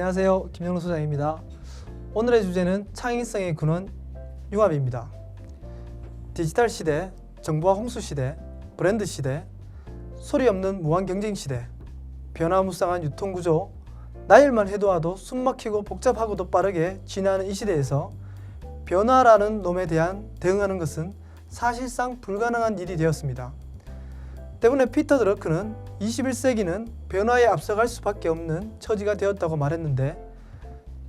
안녕하세요. 김영로 소장입니다. 오늘의 주제는 창의성의 근원 융합입니다. 디지털 시대, 정보화 홍수 시대, 브랜드 시대, 소리 없는 무한 경쟁 시대, 변화무쌍한 유통구조, 나열만 해도 숨막히고 복잡하고도 빠르게 진화하는 이 시대에서 변화라는 놈에 대한 대응하는 것은 사실상 불가능한 일이 되었습니다. 때문에 피터 드러크는 21세기는 변화에 앞서갈 수밖에 없는 처지가 되었다고 말했는데,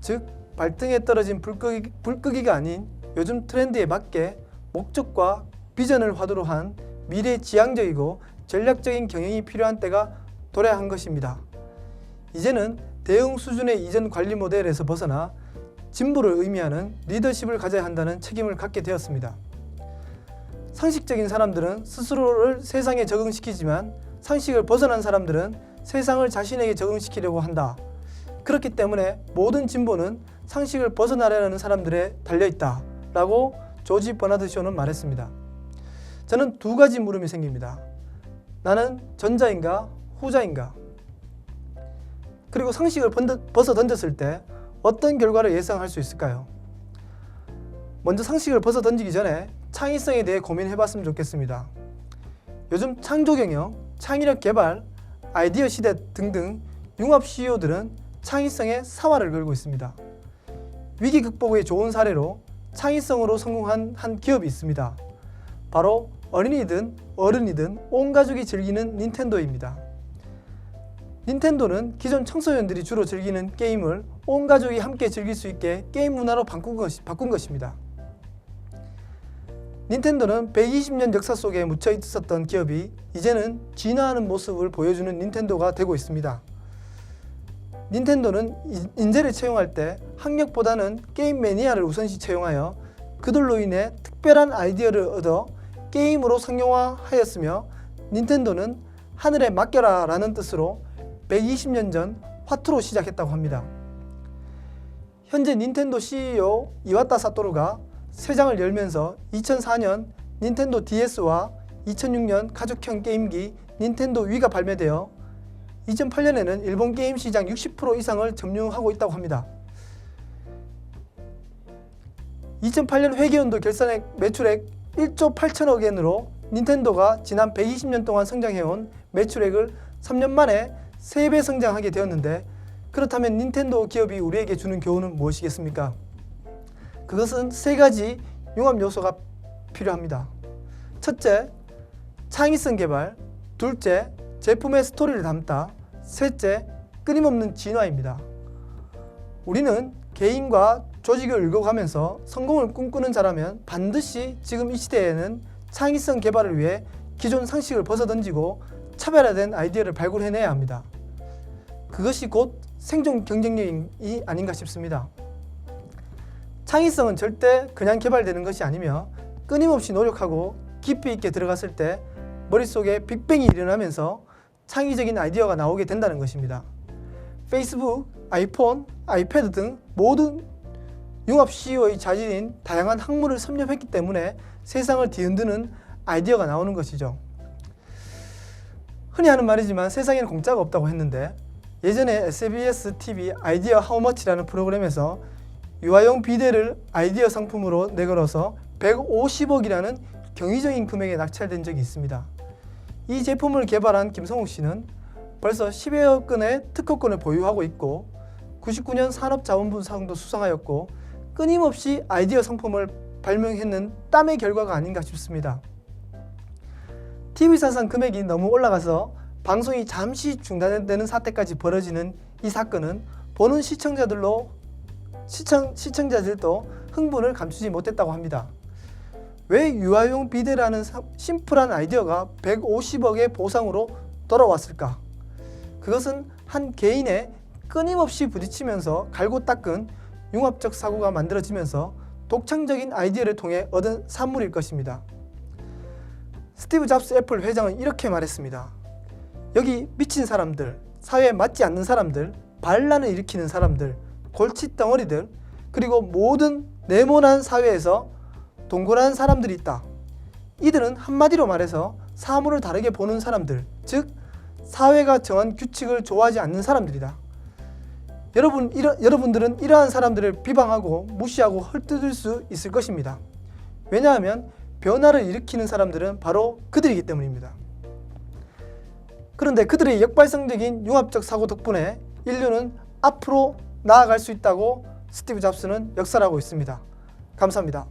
즉 발등에 떨어진 불끄기가 아닌 요즘 트렌드에 맞게 목적과 비전을 화두로 한 미래지향적이고 전략적인 경영이 필요한 때가 도래한 것입니다. 이제는 대응 수준의 이전 관리 모델에서 벗어나 진보를 의미하는 리더십을 가져야 한다는 책임을 갖게 되었습니다. 상식적인 사람들은 스스로를 세상에 적응시키지만 상식을 벗어난 사람들은 세상을 자신에게 적응시키려고 한다. 그렇기 때문에 모든 진보는 상식을 벗어나려는 사람들에 달려있다 라고 조지 버나드 쇼는 말했습니다. 저는 두 가지 물음이 생깁니다. 나는 전자인가 후자인가? 그리고 상식을 벗어 던졌을 때 어떤 결과를 예상할 수 있을까요? 먼저 상식을 벗어 던지기 전에 창의성에 대해 고민해봤으면 좋겠습니다. 요즘 창조경영, 창의력 개발, 아이디어 시대 등등 융합 CEO들은 창의성의 사활을 걸고 있습니다. 위기 극복의 좋은 사례로 창의성으로 성공한 한 기업이 있습니다. 바로 어린이든 어른이든 온 가족이 즐기는 닌텐도입니다. 닌텐도는 기존 청소년들이 주로 즐기는 게임을 온 가족이 함께 즐길 수 있게 게임 문화로 바꾼 것입니다. 닌텐도는 120년 역사 속에 묻혀 있었던 기업이 이제는 진화하는 모습을 보여주는 닌텐도가 되고 있습니다. 닌텐도는 인재를 채용할 때 학력보다는 게임 매니아를 우선시 채용하여 그들로 인해 특별한 아이디어를 얻어 게임으로 상용화하였으며, 닌텐도는 하늘에 맡겨라 라는 뜻으로 120년 전 화투로 시작했다고 합니다. 현재 닌텐도 CEO 이와타 사토루가 새 장을 열면서 2004년 닌텐도 DS와 2006년 가족형 게임기 닌텐도 위가 발매되어 2008년에는 일본 게임 시장 60% 이상을 점유하고 있다고 합니다. 2008년 회계연도 결산액 매출액 1조 8천억 엔으로 닌텐도가 지난 120년 동안 성장해온 매출액을 3년 만에 3배 성장하게 되었는데, 그렇다면 닌텐도 기업이 우리에게 주는 교훈은 무엇이겠습니까? 그것은 세 가지 융합 요소가 필요합니다. 첫째, 창의성 개발. 둘째, 제품의 스토리를 담다. 셋째, 끊임없는 진화입니다. 우리는 개인과 조직을 읽어가면서 성공을 꿈꾸는 자라면 반드시 지금 이 시대에는 창의성 개발을 위해 기존 상식을 벗어던지고 차별화된 아이디어를 발굴해내야 합니다. 그것이 곧 생존 경쟁력이 아닌가 싶습니다. 창의성은 절대 그냥 개발되는 것이 아니며 끊임없이 노력하고 깊이 있게 들어갔을 때 머릿속에 빅뱅이 일어나면서 창의적인 아이디어가 나오게 된다는 것입니다. 페이스북, 아이폰, 아이패드 등 모든 융합 CEO의 자질인 다양한 학문을 섭렵했기 때문에 세상을 뒤흔드는 아이디어가 나오는 것이죠. 흔히 하는 말이지만 세상에는 공짜가 없다고 했는데, 예전에 SBS TV 아이디어 하우머치라는 프로그램에서 유아용 비데를 아이디어 상품으로 내걸어서 150억이라는 경이적인 금액에 낙찰된 적이 있습니다. 이 제품을 개발한 김성욱 씨는 벌써 10여억 건의 특허권을 보유하고 있고 99년 산업자원부상도 수상하였고 끊임없이 아이디어 상품을 발명했는 땀의 결과가 아닌가 싶습니다. TV 사상 금액이 너무 올라가서 방송이 잠시 중단되는 사태까지 벌어지는 이 사건은 보는 시청자들도 흥분을 감추지 못했다고 합니다. 왜 유아용 비데라는 심플한 아이디어가 150억의 보상으로 돌아왔을까? 그것은 한 개인의 끊임없이 부딪히면서 갈고 닦은 융합적 사고가 만들어지면서 독창적인 아이디어를 통해 얻은 산물일 것입니다. 스티브 잡스 애플 회장은 이렇게 말했습니다. 여기 미친 사람들, 사회에 맞지 않는 사람들, 반란을 일으키는 사람들, 골칫덩어리들, 그리고 모든 네모난 사회에서 동그란 사람들이 있다. 이들은 한마디로 말해서 사물을 다르게 보는 사람들, 즉 사회가 정한 규칙을 좋아하지 않는 사람들이다. 여러분들은 이러한 사람들을 비방하고 무시하고 헐뜯을 수 있을 것입니다. 왜냐하면 변화를 일으키는 사람들은 바로 그들이기 때문입니다. 그런데 그들의 역발상적인 융합적 사고 덕분에 인류는 앞으로 나아갈 수 있다고 스티브 잡스는 역설하고 있습니다. 감사합니다.